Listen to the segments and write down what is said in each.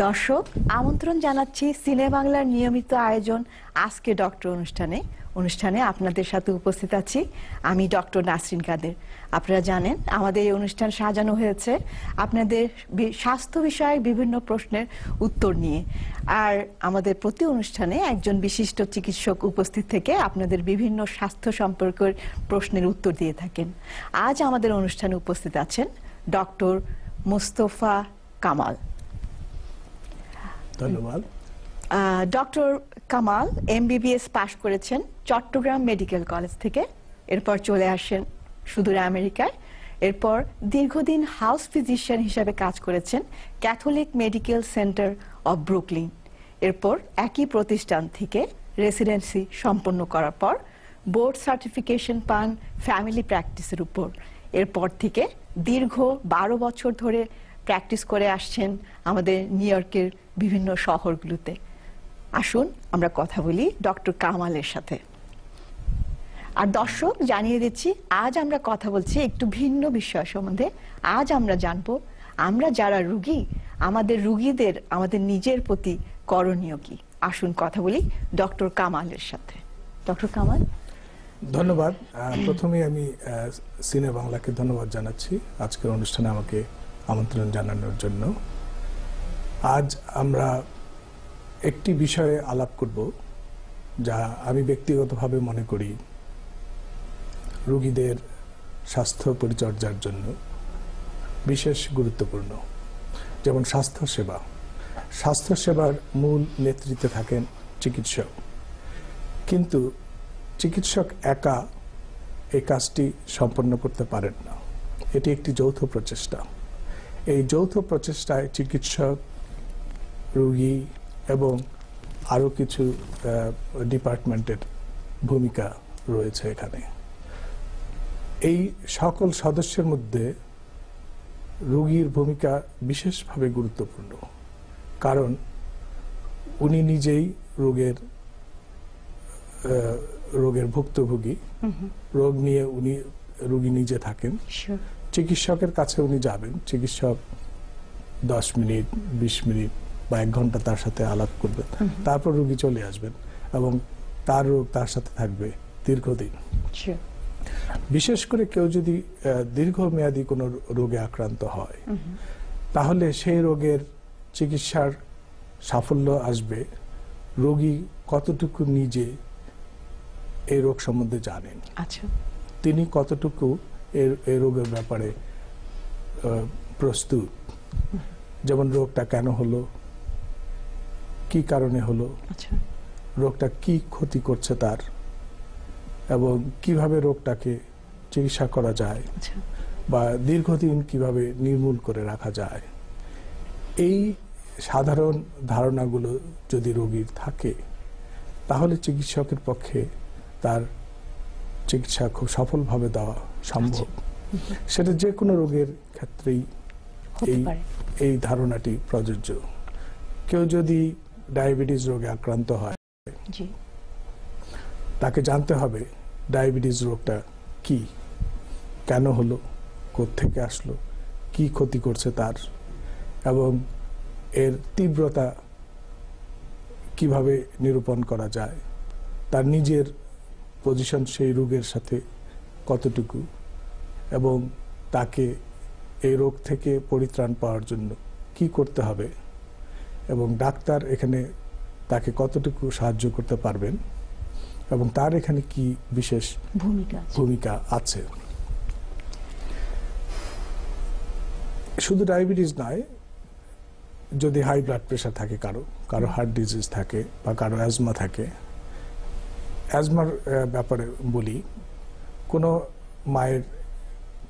দর্শক আমন্ত্রণ জানাচ্ছি সিনে বাংলার নিয়মিত আয়োজন আজকে ডক্টর অনুষ্ঠানে আপনাদের সাথে উপস্থিত আছি আমি ডক্টর নাসরিন কাদের। আপনারা জানেন আমাদের এই অনুষ্ঠান সাজানো হয়েছে আপনাদের স্বাস্থ্য বিষয়ক বিভিন্ন প্রশ্নের উত্তর নিয়ে, আর আমাদের প্রতি অনুষ্ঠানে একজন বিশিষ্ট চিকিৎসক উপস্থিত থেকে আপনাদের বিভিন্ন স্বাস্থ্য সম্পর্কের প্রশ্নের উত্তর দিয়ে থাকেন। আজ আমাদের অনুষ্ঠানে উপস্থিত আছেন ডক্টর মোস্তফা কামাল। ধন্যবাদ। ডক্টর কামাল MBBS পাশ করেছেন চট্টগ্রাম মেডিকেল কলেজ থেকে, এরপর চলে আসেন সুদূর আমেরিকায়। এরপর দীর্ঘদিন হাউস ফিজিশিয়ান হিসেবে কাজ করেছেন Catholic medical centre of Brooklyn. এরপর একই প্রতিষ্ঠান থেকে রেসিডেন্সি সম্পন্ন করার পর বোর্ড সার্টিফিকেশন পান ফ্যামিলি প্র্যাকটিসের উপর। এরপর থেকে দীর্ঘ 12 বছর ধরে প্র্যাকটিস করে আসছেন আমাদের নিউ ইয়র্কের বিভিন্ন শহরগুলোতে। আসুন আমরা কথা বলি ডক্টর কামালের সাথে। আর দর্শক জানিয়ে দিচ্ছি আজ আমরা কথা বলছি একটু ভিন্ন বিষয় সম্বন্ধে। আজ আমরা জানবো আমরা যারা রোগী আমাদের রোগীদের আমাদের নিজের প্রতি করণীয় কি। আসুন কথা বলি ডক্টর কামালের সাথে। ডক্টর কামাল, ধন্যবাদ। প্রথমে আমি সিনে বাংলাকে ধন্যবাদ জানাচ্ছি আজকের অনুষ্ঠানে আমাকে আমন্ত্রণ জানানোর জন্য। আজ আমরা একটি বিষয়ে আলাপ করব যা আমি ব্যক্তিগতভাবে মনে করি রোগীদের স্বাস্থ্য পরিচর্যার জন্য বিশেষ গুরুত্বপূর্ণ। যেমন স্বাস্থ্যসেবা। স্বাস্থ্যসেবার মূল নেতৃত্বে থাকেন চিকিৎসক, কিন্তু চিকিৎসক একা এই কাজটি সম্পন্ন করতে পারেন না। এটি একটি যৌথ প্রচেষ্টা। এই যৌথ প্রচেষ্টায় চিকিৎসক, রোগী এবং আরও কিছু ডিপার্টমেন্টের ভূমিকা রয়েছে এখানে। এই সকল সদস্যের মধ্যে রোগীর ভূমিকা বিশেষভাবে গুরুত্বপূর্ণ, কারণ উনি নিজেই রোগের ভুক্তভোগী। রোগ নিয়ে রোগী নিজে থাকেন। চিকিৎসকের কাছে উনি যাবেন, চিকিৎসক 10 মিনিট 20 মিনিট বা 1 ঘন্টা তার সাথে আলাপ করবেন, তারপর রোগী চলে আসবেন এবং তার রোগ তার সাথে থাকবে দীর্ঘদিন। বিশেষ করে কেউ যদি দীর্ঘমেয়াদী কোনো রোগে আক্রান্ত হয়, তাহলে সেই রোগের চিকিৎসার সাফল্য আসবে রোগী কতটুকু নিজে এই রোগ সম্বন্ধে জানেন, তিনি কতটুকু এই রোগের ব্যাপারে প্রস্তুত। যেমন রোগটা কেন হলো, কি কারণে হলো, রোগটা কি ক্ষতি করছে তার, এবং কিভাবে রোগটাকে চিকিৎসা করা যায় বা দীর্ঘদিন কিভাবে নির্মূল করে রাখা যায়। এই সাধারণ ধারণাগুলো যদি রোগীর থাকে, তাহলে চিকিৎসকের পক্ষে তার চিকিৎসা খুব সফলভাবে দেওয়া সম্ভব। সেটা যে কোনো রোগের ক্ষেত্রেই এই ধারণাটি প্রযোজ্য। কেউ যদি ডায়াবেটিস রোগে আক্রান্ত হয়, তাকে জানতে হবে ডায়াবেটিস রোগটা কি, কেন হলো, কোত্থেকে আসলো, কি ক্ষতি করছে তার, এবং এর তীব্রতা কিভাবে নিরূপণ করা যায়, তার নিজের পজিশন সেই রোগের সাথে কতটুকু, এবং তাকে এই রোগ থেকে পরিত্রাণ পাওয়ার জন্য কি করতে হবে, এবং ডাক্তার এখানে তাকে কতটুকু সাহায্য করতে পারবেন, এবং তার এখানে কি বিশেষ ভূমিকা আছে। শুধু ডায়াবেটিস নয়, যদি হাই ব্লাড প্রেশার থাকে, কারো হার্ট ডিজিজ থাকে বা কারো অ্যাজমা থাকে। অ্যাজমার ব্যাপারে বলি, কোনো মায়ের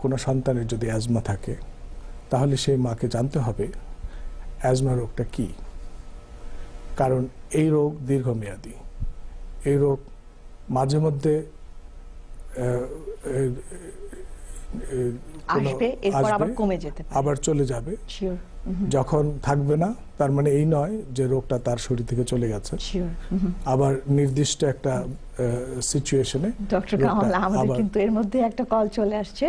কোনো সন্তানের যদি অ্যাজমা থাকে, তাহলে সেই মাকে জানতে হবে অ্যাজমা রোগটা কি, কারণ এই রোগ দীর্ঘমেয়াদী। এই রোগ মাঝে মধ্যে আবার চলে যাবে। যখন থাকবে না, তার মানে এই নয় যে রোগটা তার শরীর থেকে চলে গেছে। আবার নির্দিষ্ট একটা সিচুয়েশনে। ডক্টর কামাল, আমাদের কিন্তু এর মধ্যে একটা কল চলে আসছে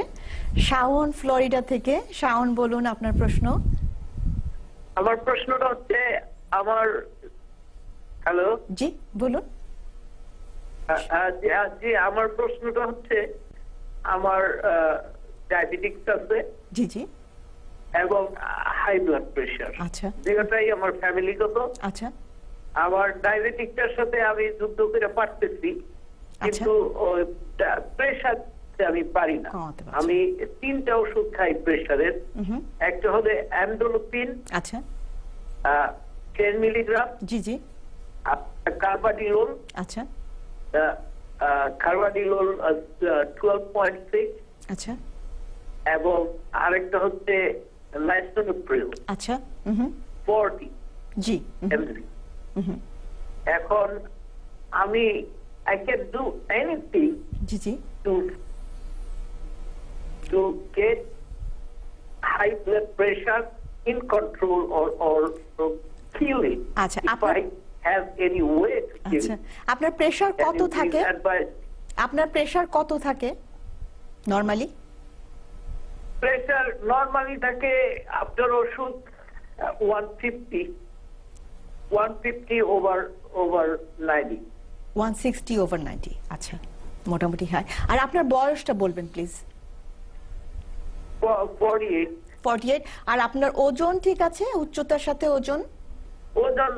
শাওন, ফ্লোরিডা থেকে। শাওন, বলুন আপনার প্রশ্ন। আমার প্রশ্নটা হচ্ছে আমার হ্যালো জি বলুন। জি আমার প্রশ্নটা হচ্ছে আমার ডায়াবেটিক্স আছে জি জি। এবং হাই ব্লাড প্রেশার, আচ্ছা দুটোটাই আমার ফ্যামিলিগত। আচ্ছা আমার ডায়াবেটিকটার সাথে আমি যুদ্ধ করে পারতেছি, কিন্তু প্রেশার আমি পারি না। কমাতে পারছেন। আমি 3টা ওষুধ খাই প্রেশারের। একটা হলো অ্যান্ডোলোপিন আচ্ছা 10 মিলিগ্রাম, জি জি। কার্বাডিলোল আচ্ছা 12.6, আচ্ছা এবং আরেকটা হচ্ছে লাইসোনোপ্রিল আচ্ছা 40 জি mg। এখন আমি I can do anything G G to get high blood pressure in control or kill it. আচ্ছা, If আপনার- I have any way to kill আচ্ছা it. আপনার প্রেসার Can কত you please থাকে? advise? আপনার প্রেসার কত থাকে নরমালি? প্রেসার নরমালি থাকে আপনার ওষুধ 150 over 90। 160/90। আচ্ছা মোটামুটি হাই। আর আপনার বয়সটা বলবেন প্লিজ। 48। 48। আর আপনার ওজন ঠিক আছে? উচ্চতার সাথে ওজন? ওজন